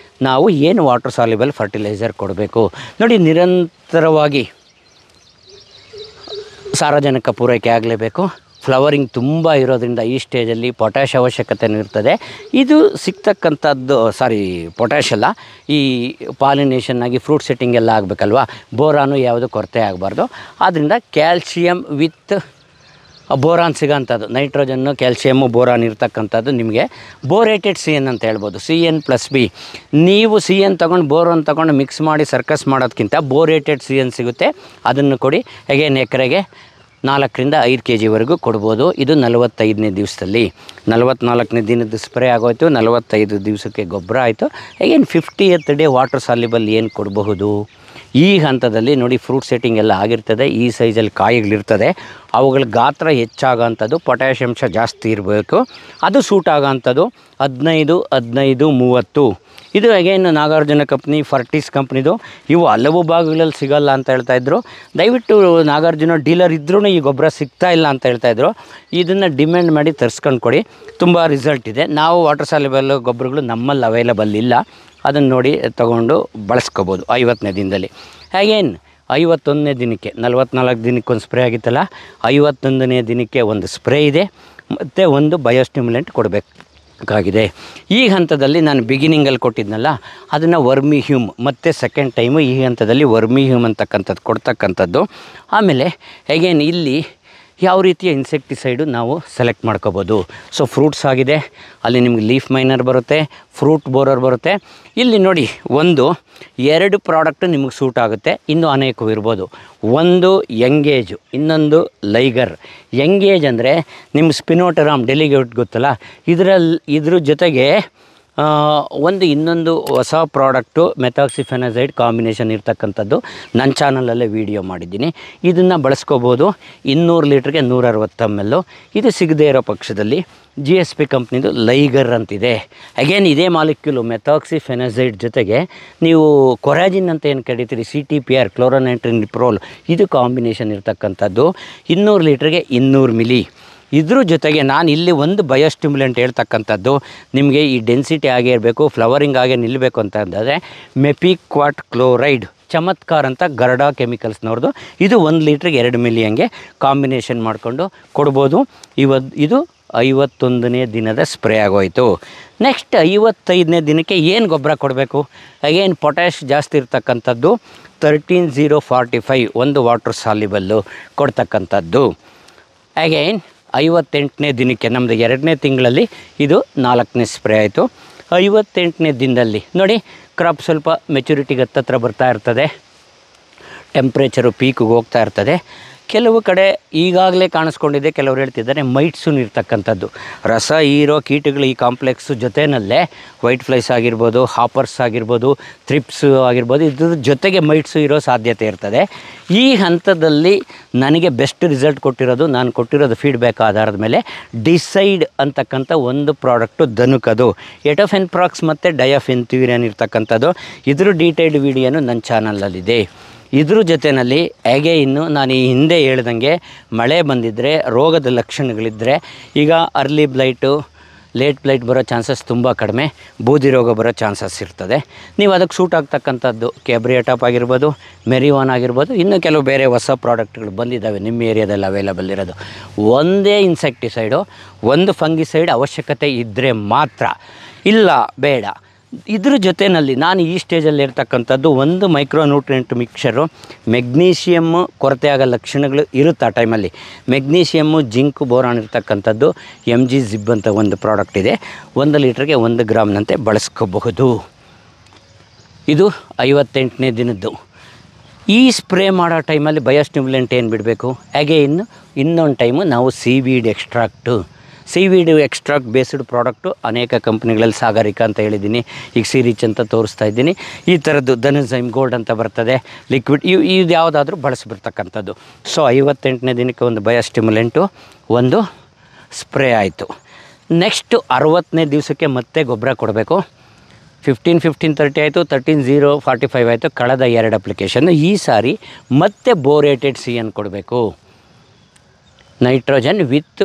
ನಾವು ಏನು ವಾಟರ್ ಸಾಲ್ಯುಬಲ್ ಫರ್ಟಿಲೈಸರ್ ಕೊಡಬೇಕು ನೋಡಿ. ನಿರಂತರವಾಗಿ ಸಾರಜನಕ ಪೂರೈಕೆ ಆಗಲೇಬೇಕು. ಫ್ಲವರಿಂಗ್ ತುಂಬ ಇರೋದ್ರಿಂದ ಈ ಸ್ಟೇಜಲ್ಲಿ ಪೊಟ್ಯಾಷ್ ಅವಶ್ಯಕತೆಯೂ ಇರ್ತದೆ. ಇದು ಸಿಗ್ತಕ್ಕಂಥದ್ದು ಪೊಟ್ಯಾಷ್ ಅಲ್ಲ, ಈ ಪಾಲಿನೇಷನ್ ಆಗಿ ಫ್ರೂಟ್ ಸೆಟ್ಟಿಂಗ್ ಎಲ್ಲ ಆಗಬೇಕಲ್ವ, ಬೋರಾನು ಯಾವುದು ಕೊರತೆ ಆಗಬಾರ್ದು. ಆದ್ದರಿಂದ ಕ್ಯಾಲ್ಶಿಯಮ್ ವಿತ್ ಬೋರಾನ್ ಸಿಗೋಂಥದ್ದು, ನೈಟ್ರೋಜನ್ನು ಕ್ಯಾಲ್ಸಿಯಮ್ಮು ಬೋರಾನ್ ಇರ್ತಕ್ಕಂಥದ್ದು ನಿಮಗೆ ಬೋರೇಟೆಡ್ CN ಅಂತ ಹೇಳ್ಬೋದು. CN+B. ನೀವು CN ತೊಗೊಂಡು ಬೋರಾನ್ ತೊಗೊಂಡು ಮಿಕ್ಸ್ ಮಾಡಿ ಸರ್ಕಸ್ ಮಾಡೋದಕ್ಕಿಂತ ಬೋರೇಟೆಡ್ CN ಸಿಗುತ್ತೆ, ಅದನ್ನು ಕೊಡಿ. ಅಗೇನ್ ಎಕರೆಗೆ 4ರಿಂದ 5 kgವರೆಗೂ ಕೊಡ್ಬೋದು. ಇದು 45ನೇ ದಿವಸದಲ್ಲಿ. 44ನೇ ದಿನದ ಸ್ಪ್ರೇ ಆಗೋಯ್ತು, 45 ದಿವಸಕ್ಕೆ ಗೊಬ್ಬರ ಆಯಿತು. Again 50th day water soluble ಏನು ಕೊಡಬಹುದು ಈ ಹಂತದಲ್ಲಿ ನೋಡಿ. ಫ್ರೂಟ್ ಸೆಟ್ಟಿಂಗ್ ಎಲ್ಲ ಆಗಿರ್ತದೆ, ಈ ಸೈಜಲ್ಲಿ ಕಾಯಿಗಳಿರ್ತದೆ, ಅವುಗಳ ಗಾತ್ರ ಹೆಚ್ಚಾಗೋಂಥದ್ದು, ಪೊಟ್ಯಾಷ್ ಅಂಶ ಜಾಸ್ತಿ ಇರಬೇಕು, ಅದು ಸೂಟ್ ಆಗೋಂಥದ್ದು 15, 15, 30. ಇದು ಅಗೇನ್ ನಾಗಾರ್ಜುನ ಕಂಪ್ನಿ, ಫರ್ಟಿಸ್ ಕಂಪ್ನಿದು. ಇವು ಹಲವು ಭಾಗಗಳಲ್ಲಿ ಸಿಗೋಲ್ಲ ಅಂತ ಹೇಳ್ತಾಯಿದ್ರು. ದಯವಿಟ್ಟು ನಾಗಾರ್ಜುನ ಡೀಲರ್ ಇದ್ರೂ ಈ ಗೊಬ್ಬರ ಸಿಗ್ತಾ ಇಲ್ಲ ಅಂತ ಹೇಳ್ತಾಯಿದ್ರು. ಇದನ್ನು ಡಿಮ್ಯಾಂಡ್ ಮಾಡಿ ತರಿಸ್ಕೊಂಡು ಕೊಡಿ, ತುಂಬ ರಿಸಲ್ಟ್ ಇದೆ. ನಾವು ವಾಟರ್ ಸಾಲ್ಯುಬಲ್ ಗೊಬ್ಬರಗಳು ನಮ್ಮಲ್ಲಿ ಅವೈಲಬಲ್ ಇಲ್ಲ, ಅದನ್ನು ನೋಡಿ ತೊಗೊಂಡು ಬಳಸ್ಕೋಬೋದು 50ನೇ ದಿನದಲ್ಲಿ. ಅಗೇನ್ 51ನೇ ದಿನಕ್ಕೆ, 44 ದಿನಕ್ಕೊಂದು ಸ್ಪ್ರೇ ಆಗಿತ್ತಲ್ಲ, 51ನೇ ದಿನಕ್ಕೆ ಒಂದು ಸ್ಪ್ರೇ ಇದೆ, ಮತ್ತು ಒಂದು ಬಯೋಸ್ಟಿಮ್ಯುಲೆಂಟ್ ಕೊಡಬೇಕಾಗಿದೆ. ಈ ಹಂತದಲ್ಲಿ ನಾನು ಬಿಗಿನಿಂಗಲ್ಲಿ ಕೊಟ್ಟಿದ್ನಲ್ಲ, ಅದನ್ನು ವರ್ಮಿ ಹ್ಯೂಮ್ ಮತ್ತು ಸೆಕೆಂಡ್ ಟೈಮು ಈ ಹಂತದಲ್ಲಿ ವರ್ಮಿ ಹ್ಯೂಮ್ ಅಂತಕ್ಕಂಥದ್ದು ಕೊಡ್ತಕ್ಕಂಥದ್ದು. ಆಮೇಲೆ ಅಗೇನ್ ಇಲ್ಲಿ ಯಾವ ರೀತಿಯ ಇನ್ಸೆಕ್ಟಿಸೈಡು ನಾವು ಸೆಲೆಕ್ಟ್ ಮಾಡ್ಕೋಬೋದು. ಸೊ ಫ್ರೂಟ್ಸ್ ಆಗಿದೆ, ಅಲ್ಲಿ ನಿಮಗೆ ಲೀಫ್ ಮೈನರ್ ಬರುತ್ತೆ, ಫ್ರೂಟ್ ಬೋರರ್ ಬರುತ್ತೆ. ಇಲ್ಲಿ ನೋಡಿ, 2 ಪ್ರಾಡಕ್ಟು ನಿಮಗೆ ಸೂಟ್ ಆಗುತ್ತೆ, ಇನ್ನೂ ಅನೇಕವು ಇರ್ಬೋದು. ಒಂದು ಎಂಗೇಜು, ಇನ್ನೊಂದು ಲೈಗರ್. ಎಂಗೇಜ್ ಅಂದರೆ ನಿಮ್ಮ ಸ್ಪಿನೋಟರಾಮ್ ಡೆಲಿಗೇಟ್ ಗೊತ್ತಲ್ಲ, ಇದ್ರ ಜೊತೆಗೆ ಇನ್ನೊಂದು ಹೊಸ ಪ್ರಾಡಕ್ಟು ಮೆಥಾಕ್ಸಿಫೆನಜೈಡ್ ಕಾಂಬಿನೇಷನ್ ಇರ್ತಕ್ಕಂಥದ್ದು ನನ್ನ ಚಾನಲಲ್ಲೇ ವೀಡಿಯೋ ಮಾಡಿದ್ದೀನಿ. ಇದನ್ನು ಬಳಸ್ಕೋಬೋದು. 200 ಲೀಟ್ರಿಗೆ 160 ml. ಇದು ಸಿಗದೇ ಇರೋ ಪಕ್ಷದಲ್ಲಿ GSP ಕಂಪ್ನಿದು ಲೈಗರ್ ಅಂತಿದೆ. ಅಗೇನ್ ಇದೇ ಮಾಲಿಕ್ಯೂಲು ಮೆಥಾಕ್ಸಿಫೆನಜೈಡ್ ಜೊತೆಗೆ ನೀವು ಕೊರಾಜಿನ್ ಅಂತ ಏನು ಕರಿತೀರಿ, CTPR ಕ್ಲೋರೋನೈಟ್ರಿನಿಪ್ರೋಲ್, ಇದು ಕಾಂಬಿನೇಷನ್ ಇರ್ತಕ್ಕಂಥದ್ದು 200 ಲೀಟ್ರಿಗೆ 200 ml. ಇದ್ರ ಜೊತೆಗೆ ನಾನು ಇಲ್ಲಿ ಒಂದು ಬಯೋಸ್ಟಿಮ್ಯುಲೆಂಟ್ ಹೇಳ್ತಕ್ಕಂಥದ್ದು, ನಿಮಗೆ ಈ ಡೆನ್ಸಿಟಿ ಆಗೇ ಇರಬೇಕು, ಫ್ಲವರಿಂಗ್ ಆಗೇ ನಿಲ್ಲಬೇಕು ಅಂತ ಅಂದರೆ ಮೆಪಿಕ್ವಾಟ್ ಕ್ಲೋರೈಡ್, ಚಮತ್ಕಾರ್ ಅಂತ ಗರ್ಡಾ ಕೆಮಿಕಲ್ಸ್ನವ್ರದ್ದು. ಇದು 1 ಲೀಟ್ರಿಗೆ 2 ml ಹಂಗೆ ಕಾಂಬಿನೇಷನ್ ಮಾಡಿಕೊಂಡು ಕೊಡ್ಬೋದು. ಇದು 51ನೇ ದಿನದ ಸ್ಪ್ರೇ ಆಗೋಯಿತು. ನೆಕ್ಸ್ಟ್ 55ನೇ ದಿನಕ್ಕೆ ಏನು ಗೊಬ್ಬರ ಕೊಡಬೇಕು? ಅಗೇನ್ ಪೊಟ್ಯಾಷ್ ಜಾಸ್ತಿ ಇರ್ತಕ್ಕಂಥದ್ದು 13-0-45 ಒಂದು ವಾಟರ್ ಸಾಲ್ಯುಬಲ್ಲು ಕೊಡ್ತಕ್ಕಂಥದ್ದು. ಅಗೇನ್ 58ನೇ ದಿನಕ್ಕೆ, ನಮ್ಮದು 2ನೇ ತಿಂಗಳಲ್ಲಿ ಇದು 4ನೇ ಸ್ಪ್ರೇ ಆಯಿತು. 58ನೇ ದಿನದಲ್ಲಿ ನೋಡಿ, ಕ್ರಾಪ್ ಸ್ವಲ್ಪ ಮೆಚುರಿಟಿಗೆ ಹತ್ತತ್ರ ಬರ್ತಾ ಇರ್ತದೆ, ಟೆಂಪ್ರೇಚರು ಪೀಕಿಗೆ ಹೋಗ್ತಾ ಇರ್ತದೆ. ಕೆಲವು ಕಡೆ ಈಗಾಗಲೇ ಕಾಣಿಸ್ಕೊಂಡಿದೆ, ಕೆಲವರು ಹೇಳ್ತಿದ್ದಾರೆ ಮೈಟ್ಸೂನ್ ಇರ್ತಕ್ಕಂಥದ್ದು, ರಸ ಹೀರೋ ಕೀಟಗಳು ಈ ಕಾಂಪ್ಲೆಕ್ಸು ಜೊತೆಯಲ್ಲೇ ವೈಟ್ ಫ್ಲೈಸ್ ಆಗಿರ್ಬೋದು, ಹಾಪರ್ಸ್ ಆಗಿರ್ಬೋದು, ಥ್ರಿಪ್ಸು ಆಗಿರ್ಬೋದು, ಇದ್ರ ಜೊತೆಗೆ ಮೈಟ್ಸು ಇರೋ ಸಾಧ್ಯತೆ ಇರ್ತದೆ. ಈ ಹಂತದಲ್ಲಿ ನನಗೆ ಬೆಸ್ಟ್ ರಿಸಲ್ಟ್ ಕೊಟ್ಟಿರೋದು, ನಾನು ಕೊಟ್ಟಿರೋದು ಫೀಡ್ಬ್ಯಾಕ್ ಆಧಾರದ ಮೇಲೆ ಡಿಸೈಡ್ ಅಂತಕ್ಕಂಥ ಒಂದು ಪ್ರಾಡಕ್ಟು ದನುಕದು, ಎಟೋಫೆನ್ಪ್ರಾಕ್ಸ್ ಮತ್ತು ಡಯಾಫೆನ್ಥ್ಯೂರಿಯನ್ ಇರ್ತಕ್ಕಂಥದ್ದು. ಇದ್ರ ಡೀಟೇಲ್ಡ್ ವಿಡಿಯೋನು ನನ್ನ ಚಾನಲಲ್ಲಿದೆ. ಇದ್ರ ಜೊತೆಯಲ್ಲಿ ಇನ್ನು ನಾನು ಈ ಹಿಂದೆ ಹೇಳ್ದಂಗೆ ಮಳೆ ಬಂದಿದ್ದರೆ, ರೋಗದ ಲಕ್ಷಣಗಳಿದ್ದರೆ, ಈಗ ಅರ್ಲಿ ಬ್ಲೈಟು, ಲೇಟ್ ಬ್ಲೈಟ್ ಬರೋ ಚಾನ್ಸಸ್ ತುಂಬ ಕಡಿಮೆ, ಬೂದಿ ರೋಗ ಬರೋ ಚಾನ್ಸಸ್ ಇರ್ತದೆ. ನೀವು ಅದಕ್ಕೆ ಸೂಟ್ ಆಗ್ತಕ್ಕಂಥದ್ದು ಕ್ಯಾಬ್ರಿಯಾಟಾಪ್ ಆಗಿರ್ಬೋದು, ಮೆರಿವಾನ್ ಆಗಿರ್ಬೋದು, ಇನ್ನು ಕೆಲವು ಬೇರೆ ಹೊಸ ಪ್ರಾಡಕ್ಟ್ಗಳು ಬಂದಿದ್ದಾವೆ ನಿಮ್ಮ ಏರಿಯಾದಲ್ಲಿ ಅವೈಲಬಲ್ ಇರೋದು. ಒಂದೇ ಇನ್ಸೆಕ್ಟಿಸೈಡು, ಒಂದು ಫಂಗಿಸೈಡ್ ಅವಶ್ಯಕತೆ ಇದ್ದರೆ ಮಾತ್ರ, ಇಲ್ಲ ಬೇಡ. ಇದ್ರ ಜೊತೆಯಲ್ಲಿ ನಾನು ಈ ಸ್ಟೇಜಲ್ಲಿ ಇರ್ತಕ್ಕಂಥದ್ದು ಒಂದು ಮೈಕ್ರೋನ್ಯೂಟ್ರಿಯೆಂಟ್ ಮಿಕ್ಸರು, ಮೆಗ್ನೀಷಿಯಮ್ಮು ಕೊರತೆ ಆಗೋ ಲಕ್ಷಣಗಳು ಇರುತ್ತೆ ಆ ಟೈಮಲ್ಲಿ. ಮೆಗ್ನೀಷಿಯಮ್ಮು, ಜಿಂಕು, ಬೋರಾನ್ ಇರ್ತಕ್ಕಂಥದ್ದು MG ಜಿಬ್ ಅಂತ ಒಂದು ಪ್ರಾಡಕ್ಟ್ ಇದೆ, 1 ಲೀಟ್ರಿಗೆ 1 ಗ್ರಾಮ್ನಂತೆ ಬಳಸ್ಕೋಬಹುದು. ಇದು 58ನೇ ದಿನದ್ದು. ಈ ಸ್ಪ್ರೇ ಮಾಡೋ ಟೈಮಲ್ಲಿ ಬಯೋಸ್ಟಿಮ್ಯುಲೆಂಟ್ ಏನು ಬಿಡಬೇಕು? ಇನ್ನೊಂದು ಟೈಮು ನಾವು ಸೀವೀಡ್ ಎಕ್ಸ್ಟ್ರಾಕ್ಟ್ ಬೇಸ್ಡ್ ಪ್ರಾಡಕ್ಟು ಅನೇಕ ಕಂಪ್ನಿಗಳಲ್ಲಿ ಸಾಗರಿಕಾ ಅಂತ ಹೇಳಿದ್ದೀನಿ, ಈಗ ಸಿರಿಚ್ ಅಂತ ತೋರಿಸ್ತಾ ಇದ್ದೀನಿ. ಈ ಥರದ್ದು ಧನುಜೈಮ್ ಗೋಲ್ಡ್ ಅಂತ ಬರ್ತದೆ, ಲಿಕ್ವಿಡ್, ಇದು ಯಾವುದಾದ್ರೂ ಬಳಸಿಬಿಡ್ತಕ್ಕಂಥದ್ದು. ಸೊ 58ನೇ ದಿನಕ್ಕೆ ಒಂದು ಬಯೋಸ್ಟಿಮ್ಯುಲೆಂಟು, ಒಂದು ಸ್ಪ್ರೇ ಆಯಿತು. ನೆಕ್ಸ್ಟು 60ನೇ ದಿವಸಕ್ಕೆ ಮತ್ತೆ ಗೊಬ್ಬರ ಕೊಡಬೇಕು. 15-15-30 ಆಯಿತು, 13-0-45 ಆಯಿತು, ಕಳೆದ 2 ಅಪ್ಲಿಕೇಶನ್ನು. ಈ ಸಾರಿ ಮತ್ತೆ ಬೋರೇಟೆಡ್ CN ಕೊಡಬೇಕು. ನೈಟ್ರೋಜನ್ ವಿತ್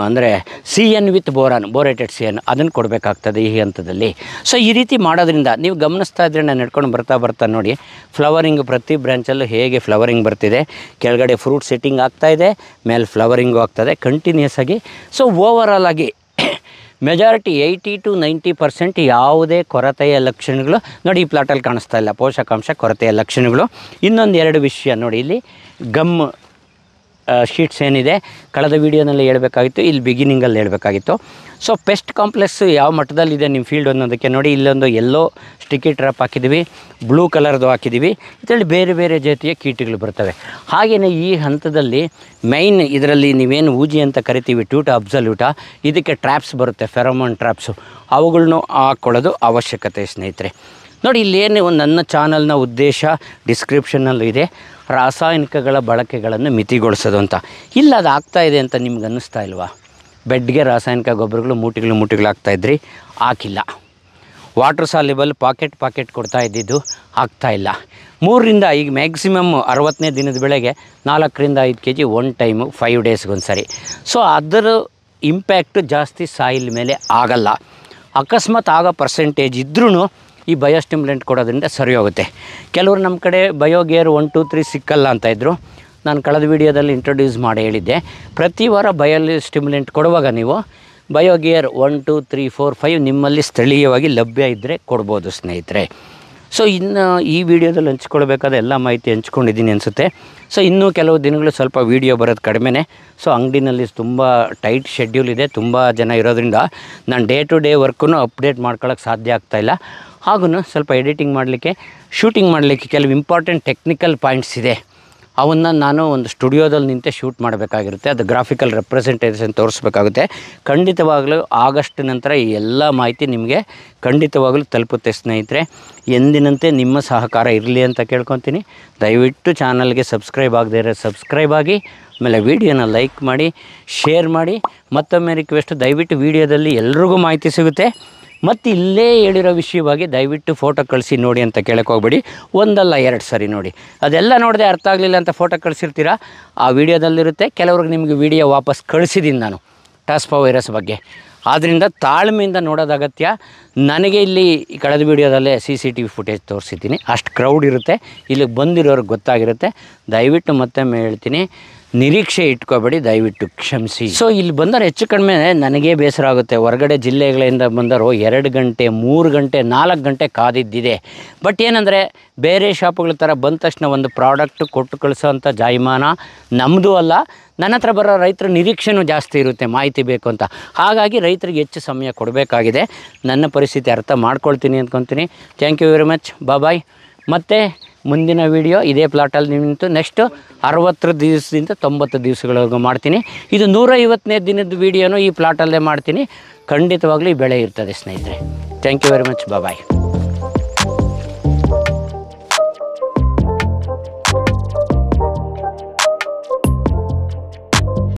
ಅಂದರೆ CN ವಿತ್ ಬೋರೇಟೆಡ್ CN ಅದನ್ನು ಕೊಡಬೇಕಾಗ್ತದೆ ಈ ಹಂತದಲ್ಲಿ. ಸೊ ಈ ರೀತಿ ಮಾಡೋದ್ರಿಂದ ನೀವು ಗಮನಿಸ್ತಾ ಇದ್ದರೆ ನಾನು ನಡ್ಕೊಂಡು ಬರ್ತಾ ನೋಡಿ, ಫ್ಲವರಿಂಗ್ ಪ್ರತಿ ಬ್ರ್ಯಾಂಚಲ್ಲೂ ಹೇಗೆ ಫ್ಲವರಿಂಗ್ ಬರ್ತಿದೆ, ಕೆಳಗಡೆ ಫ್ರೂಟ್ ಸೆಟ್ಟಿಂಗ್ ಆಗ್ತಾಯಿದೆ, ಮೇಲೆ ಫ್ಲವರಿಂಗು ಆಗ್ತದೆ ಕಂಟಿನ್ಯೂಸ್ ಆಗಿ. ಸೊ ಓವರಾಲ್ ಆಗಿ ಮೆಜಾರಿಟಿ 80-90% ಯಾವುದೇ ಕೊರತೆಯ ಲಕ್ಷಣಗಳು ನೋಡಿ ಈ ಪ್ಲಾಟಲ್ಲಿ ಕಾಣಿಸ್ತಾ ಇಲ್ಲ, ಪೋಷಕಾಂಶ ಕೊರತೆಯ ಲಕ್ಷಣಗಳು. ಇನ್ನೊಂದು 2 ವಿಷಯ ನೋಡಿ, ಇಲ್ಲಿ ಗಮ್ ಶೀಟ್ಸ್ ಏನಿದೆ ಕಳೆದ ವೀಡಿಯೋನಲ್ಲಿ ಹೇಳಬೇಕಾಗಿತ್ತು, ಇಲ್ಲಿ ಬಿಗಿನಿಂಗಲ್ಲಿ ಹೇಳಬೇಕಾಗಿತ್ತು. ಸೊ ಪೆಸ್ಟ್ ಕಾಂಪ್ಲೆಕ್ಸ್ ಯಾವ ಮಟ್ಟದಲ್ಲಿದೆ ನಿಮ್ಮ ಫೀಲ್ಡ್ ಅನ್ನೋದಕ್ಕೆ ನೋಡಿ, ಇಲ್ಲೊಂದು ಎಲ್ಲೋ ಸ್ಟಿಕ್ಕಿ ಟ್ರ್ಯಾಪ್ ಹಾಕಿದ್ದೀವಿ, ಬ್ಲೂ ಕಲರ್ದು ಹಾಕಿದ್ದೀವಿ. ಇದರಲ್ಲಿ ಬೇರೆ ಬೇರೆ ಜಾತಿಯ ಕೀಟಗಳು ಬರ್ತವೆ. ಹಾಗೆಯೇ ಈ ಹಂತದಲ್ಲಿ ಮೈನ್ ಇದರಲ್ಲಿ ನೀವೇನು ಊಜಿ ಅಂತ ಕರಿತೀವಿ, ಟ್ಯೂಟ ಅಬ್ಸಲ್ಯೂಟ, ಇದಕ್ಕೆ ಟ್ರ್ಯಾಪ್ಸ್ ಬರುತ್ತೆ, ಫೆರೋಮೋನ್ ಟ್ರ್ಯಾಪ್ಸು, ಅವುಗಳನ್ನೂ ಹಾಕ್ಕೊಳ್ಳೋದು ಅವಶ್ಯಕತೆ ಸ್ನೇಹಿತರೆ. ನೋಡಿ ಇಲ್ಲೇನು ನನ್ನ ಚಾನಲ್ನ ಉದ್ದೇಶ ಡಿಸ್ಕ್ರಿಪ್ಷನ್ನಲ್ಲೂ ಇದೆ, ರಾಸಾಯನಿಕಗಳ ಬಳಕೆಗಳನ್ನು ಮಿತಿಗೊಳಿಸೋದು ಅಂತ. ಇಲ್ಲ ಅದು ಆಗ್ತಾಯಿದೆ ಅಂತ ನಿಮ್ಗೆ ಅನ್ನಿಸ್ತಾ ಇಲ್ವಾ? ಬೆಡ್ಗೆ ರಾಸಾಯನಿಕ ಗೊಬ್ಬರಗಳು ಮೂಟಿಗಳು ಹಾಕ್ತಾಯಿದ್ರಿ, ಹಾಕಿಲ್ಲ. ವಾಟ್ರ್ ಸಾಲ್ಯುಬಲ್ ಪಾಕೆಟ್ ಕೊಡ್ತಾ ಇದ್ದಿದ್ದು ಆಗ್ತಾಯಿಲ್ಲ. 3ರಿಂದ ಈಗ ಮ್ಯಾಕ್ಸಿಮಮ್ 60ನೇ ದಿನದ ಬೆಳೆಗೆ 4ರಿಂದ 5 kg ಒನ್ ಟೈಮು 5 ಡೇಸ್ಗೊಂದು ಸರಿ. ಸೊ ಅದರ ಇಂಪ್ಯಾಕ್ಟು ಜಾಸ್ತಿ ಸಾಯಿಲ್ ಮೇಲೆ ಆಗಲ್ಲ. ಅಕಸ್ಮಾತ್ ಆಗೋ ಪರ್ಸೆಂಟೇಜ್ ಇದ್ರೂ ಈ ಬಯೋಸ್ಟಿಮ್ಯುಲೆಂಟ್ ಕೊಡೋದ್ರಿಂದ ಸರಿ ಹೋಗುತ್ತೆ. ಕೆಲವರು ನಮ್ಮ ಕಡೆ ಬಯೋಗೇರ್ 1, 2, 3 ಸಿಕ್ಕಲ್ಲ ಅಂತಾಯಿದ್ರು. ನಾನು ಕಳೆದ ವೀಡಿಯೋದಲ್ಲಿ ಇಂಟ್ರೊಡ್ಯೂಸ್ ಮಾಡಿ ಹೇಳಿದ್ದೆ, ಪ್ರತಿ ವಾರ ಬಯೋಸ್ಟಿಮ್ಯುಲೆಂಟ್ ಕೊಡುವಾಗ ನೀವು ಬಯೋಗೇರ್ 1, 2, 3, 4, 5 ನಿಮ್ಮಲ್ಲಿ ಸ್ಥಳೀಯವಾಗಿ ಲಭ್ಯ ಇದ್ದರೆ ಕೊಡ್ಬೋದು ಸ್ನೇಹಿತರೆ. ಸೊ ಇನ್ನು ಈ ವಿಡಿಯೋದಲ್ಲಿ ಹಂಚ್ಕೊಳ್ಬೇಕಾದ ಎಲ್ಲ ಮಾಹಿತಿ ಹಂಚ್ಕೊಂಡಿದ್ದೀನಿ ಅನಿಸುತ್ತೆ. ಸೊ ಇನ್ನೂ ಕೆಲವು ದಿನಗಳು ಸ್ವಲ್ಪ ವೀಡಿಯೋ ಬರೋದು ಕಡಿಮೆನೇ. ಸೊ ಅಂಗಡಿನಲ್ಲಿ ತುಂಬ ಟೈಟ್ ಶೆಡ್ಯೂಲ್ ಇದೆ, ತುಂಬ ಜನ ಇರೋದ್ರಿಂದ ನಾನು ಡೇ ಟು ಡೇ ವರ್ಕನ್ನು ಅಪ್ಡೇಟ್ ಮಾಡ್ಕೊಳ್ಳೋಕ್ಕೆ ಸಾಧ್ಯ ಆಗ್ತಾಯಿಲ್ಲ. ಹಾಗೂ ಸ್ವಲ್ಪ ಎಡಿಟಿಂಗ್ ಮಾಡಲಿಕ್ಕೆ, ಶೂಟಿಂಗ್ ಮಾಡಲಿಕ್ಕೆ ಕೆಲವು ಇಂಪಾರ್ಟೆಂಟ್ ಟೆಕ್ನಿಕಲ್ ಪಾಯಿಂಟ್ಸ್ ಇದೆ, ಅವನ್ನು ನಾನು ಒಂದು ಸ್ಟುಡಿಯೋದಲ್ಲಿ ನಿಂತೆ ಶೂಟ್ ಮಾಡಬೇಕಾಗಿರುತ್ತೆ. ಅದು ಗ್ರಾಫಿಕಲ್ ರೆಪ್ರೆಸೆಂಟೇಷನ್ ತೋರಿಸ್ಬೇಕಾಗುತ್ತೆ. ಖಂಡಿತವಾಗಲೂ ಆಗಸ್ಟ್ ನಂತರ ಈ ಎಲ್ಲ ಮಾಹಿತಿ ನಿಮಗೆ ಖಂಡಿತವಾಗಲೂ ತಲುಪುತ್ತೆ ಸ್ನೇಹಿತರೆ. ಎಂದಿನಂತೆ ನಿಮ್ಮ ಸಹಕಾರ ಇರಲಿ ಅಂತ ಕೇಳ್ಕೊತೀನಿ. ದಯವಿಟ್ಟು ಚಾನಲ್ಗೆ ಸಬ್ಸ್ಕ್ರೈಬ್ ಆಗದೇ ಇರೋ ಸಬ್ಸ್ಕ್ರೈಬ್ ಆಗಿ, ಆಮೇಲೆ ವೀಡಿಯೋನ ಲೈಕ್ ಮಾಡಿ, ಶೇರ್ ಮಾಡಿ. ಮತ್ತೊಮ್ಮೆ ರಿಕ್ವೆಸ್ಟ್, ದಯವಿಟ್ಟು ವೀಡಿಯೋದಲ್ಲಿ ಎಲ್ರಿಗೂ ಮಾಹಿತಿ ಸಿಗುತ್ತೆ. ಮತ್ತು ಇಲ್ಲೇ ಹೇಳಿರೋ ವಿಷಯವಾಗಿ ದಯವಿಟ್ಟು ಫೋಟೋ ಕಳಿಸಿ ನೋಡಿ ಅಂತ ಕೇಳಕ್ಕೆ ಹೋಗ್ಬೇಡಿ. ಒಂದಲ್ಲ 2 ಸರಿ ನೋಡಿ. ಅದೆಲ್ಲ ನೋಡಿದೆ ಅರ್ಥ ಆಗಲಿಲ್ಲ ಅಂತ ಫೋಟೋ ಕಳಿಸಿರ್ತೀರ, ಆ ವಿಡಿಯೋದಲ್ಲಿರುತ್ತೆ. ಕೆಲವ್ರಿಗೆ ನಿಮಗೆ ವಿಡಿಯೋ ವಾಪಸ್ ಕಳಿಸಿದ್ದೀನಿ ನಾನು ಟಾಸ್ಪಾ ವೈರಸ್ ಬಗ್ಗೆ. ಆದ್ದರಿಂದ ತಾಳ್ಮೆಯಿಂದ ನೋಡೋದು ಅಗತ್ಯ. ನನಗೆ ಇಲ್ಲಿ ಕಳೆದ ವೀಡಿಯೋದಲ್ಲೇ CCTV ಫುಟೇಜ್ ತೋರಿಸಿದ್ದೀನಿ, ಅಷ್ಟು ಕ್ರೌಡ್ ಇರುತ್ತೆ, ಇಲ್ಲಿಗೆ ಬಂದಿರೋರಿಗೆ ಗೊತ್ತಾಗಿರುತ್ತೆ. ದಯವಿಟ್ಟು ಮತ್ತೊಮ್ಮೆ ಹೇಳ್ತೀನಿ, ನಿರೀಕ್ಷೆ ಇಟ್ಕೋಬೇಡಿ, ದಯವಿಟ್ಟು ಕ್ಷಮಿಸಿ. ಸೊ ಇಲ್ಲಿ ಬಂದರೆ ಹೆಚ್ಚು ಕಡಿಮೆ ನನಗೇ ಬೇಸರ ಆಗುತ್ತೆ. ಹೊರಗಡೆ ಜಿಲ್ಲೆಗಳಿಂದ ಬಂದರು 2 ಗಂಟೆ 3 ಗಂಟೆ 4 ಗಂಟೆ ಕಾದಿದ್ದಿದೆ. ಬಟ್ ಏನಂದರೆ ಬೇರೆ ಶಾಪ್ಗಳ ಥರ ಬಂದ ತಕ್ಷಣ ಒಂದು ಪ್ರಾಡಕ್ಟ್ ಕೊಟ್ಟು ಕಳಿಸೋವಂಥ ಜಾಯಮಾನ ನಮ್ಮದು ಅಲ್ಲ. ನನ್ನ ಹತ್ರ ಬರೋ ರೈತರ ನಿರೀಕ್ಷೆನೂ ಜಾಸ್ತಿ ಇರುತ್ತೆ, ಮಾಹಿತಿ ಬೇಕು ಅಂತ. ಹಾಗಾಗಿ ರೈತರಿಗೆ ಹೆಚ್ಚು ಸಮಯ ಕೊಡಬೇಕಾಗಿದೆ. ನನ್ನ ಪರಿಸ್ಥಿತಿ ಅರ್ಥ ಮಾಡ್ಕೊಳ್ತೀನಿ ಅಂದ್ಕೊತೀನಿ. Thank you very much. Bye. ಮತ್ತು ಮುಂದಿನ ವೀಡಿಯೋ ಇದೇ ಪ್ಲಾಟಲ್ಲಿ ನಿಂತು ನೆಕ್ಸ್ಟು 60 ದಿವಸದಿಂದ 90 ದಿವಸಗಳವರೆಗೂ ಮಾಡ್ತೀನಿ. ಇದು 150ನೇ ದಿನದ ವೀಡಿಯೋನು ಈ ಪ್ಲಾಟಲ್ಲೇ ಮಾಡ್ತೀನಿ. ಖಂಡಿತವಾಗ್ಲೂ ಈ ಬೆಳೆ ಇರ್ತದೆ ಸ್ನೇಹಿತರೆ. Thank you very much. Bye.